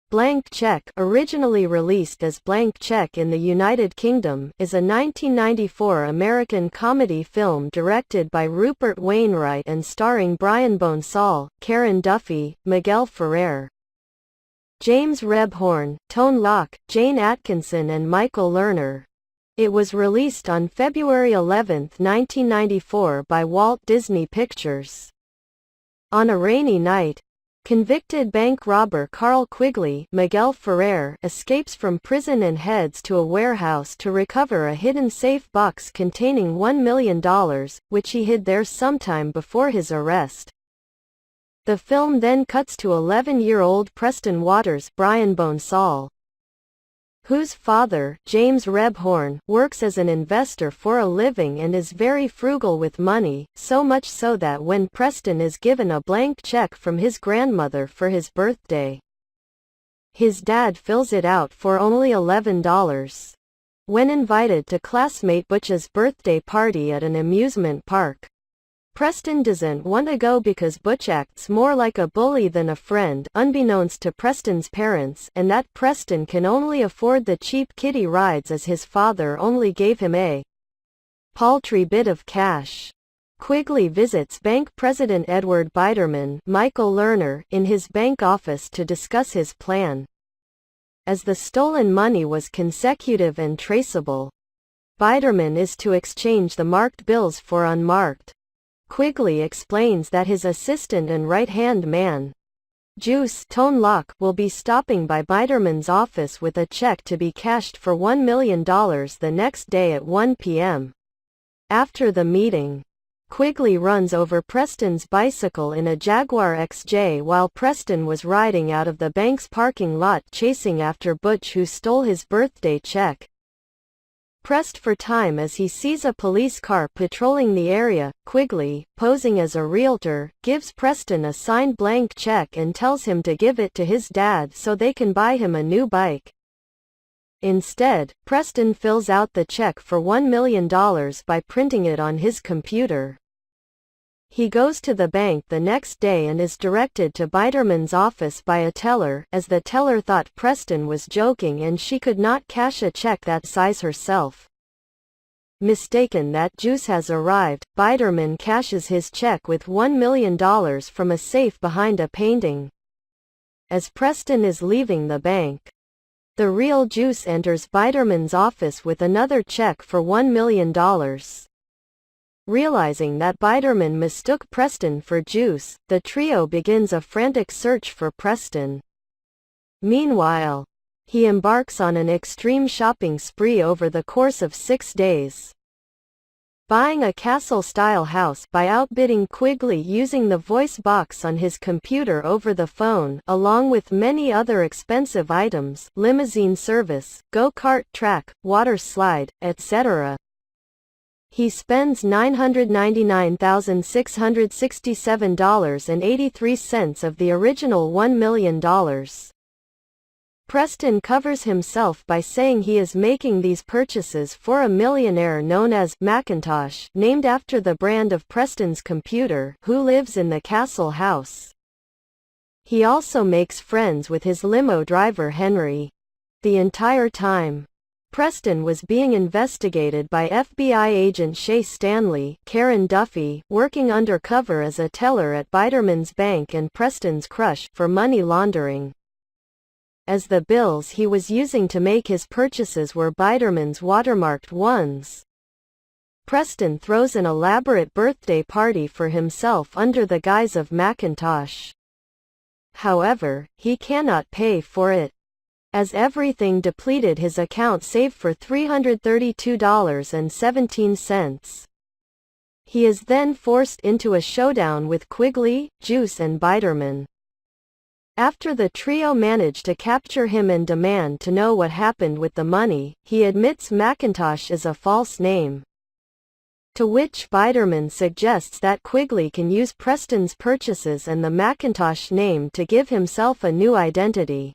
Blank Check, originally released as Blank Check in the United Kingdom, is a 1994 American comedy film directed by Rupert Wainwright and starring Brian Bonesall, Karen Duffy, Miguel Ferrer, James Rebhorn, Tone Loc, Jane Atkinson and Michael Lerner. It was released on February 11, 1994 by Walt Disney Pictures. On a rainy night, convicted bank robber Carl Quigley, Miguel Ferrer, escapes from prison and heads to a warehouse to recover a hidden safe box containing $1 million, which he hid there sometime before his arrest. The film then cuts to 11-year-old Preston Waters, Brian Bonesall, whose father, James Rebhorn, works as an investor for a living and is very frugal with money, so much so that when Preston is given a blank check from his grandmother for his birthday, his dad fills it out for only $11. When invited to classmate Butch's birthday party at an amusement park, Preston doesn't want to go because Butch acts more like a bully than a friend, unbeknownst to Preston's parents, and that Preston can only afford the cheap kiddie rides as his father only gave him a paltry bit of cash. Quigley visits bank president Edward Biderman, Michael Lerner, in his bank office to discuss his plan. As the stolen money was consecutive and traceable, Biderman is to exchange the marked bills for unmarked. Quigley explains that his assistant and right-hand man, Juice Tone Loc, will be stopping by Biderman's office with a check to be cashed for $1 million the next day at 1 p.m. After the meeting, Quigley runs over Preston's bicycle in a Jaguar XJ while Preston was riding out of the bank's parking lot chasing after Butch, who stole his birthday check. Pressed for time as he sees a police car patrolling the area, Quigley, posing as a realtor, gives Preston a signed blank check and tells him to give it to his dad so they can buy him a new bike. Instead, Preston fills out the check for $1 million by printing it on his computer. He goes to the bank the next day and is directed to Biderman's office by a teller, as the teller thought Preston was joking and she could not cash a check that size herself. Mistaken that Juice has arrived, Biderman cashes his check with $1 million from a safe behind a painting. As Preston is leaving the bank, the real Juice enters Biderman's office with another check for $1 million. Realizing that Biderman mistook Preston for Juice, the trio begins a frantic search for Preston. Meanwhile, he embarks on an extreme shopping spree over the course of 6 days, buying a castle-style house by outbidding Quigley using the voice box on his computer over the phone, along with many other expensive items, limousine service, go-kart track, water slide, etc. He spends $999,667.83 of the original $1 million. Preston covers himself by saying he is making these purchases for a millionaire known as Macintosh, named after the brand of Preston's computer, who lives in the Castle House. He also makes friends with his limo driver Henry. The entire time, Preston was being investigated by FBI agent Shay Stanley, Karen Duffy, working undercover as a teller at Biderman's bank and Preston's crush, for money laundering, as the bills he was using to make his purchases were Biderman's watermarked ones. Preston throws an elaborate birthday party for himself under the guise of Macintosh. However, he cannot pay for it, as everything depleted his account save for $332.17. He is then forced into a showdown with Quigley, Juice and Biderman. After the trio manage to capture him and demand to know what happened with the money, he admits Macintosh is a false name. To which Biderman suggests that Quigley can use Preston's purchases and the Macintosh name to give himself a new identity.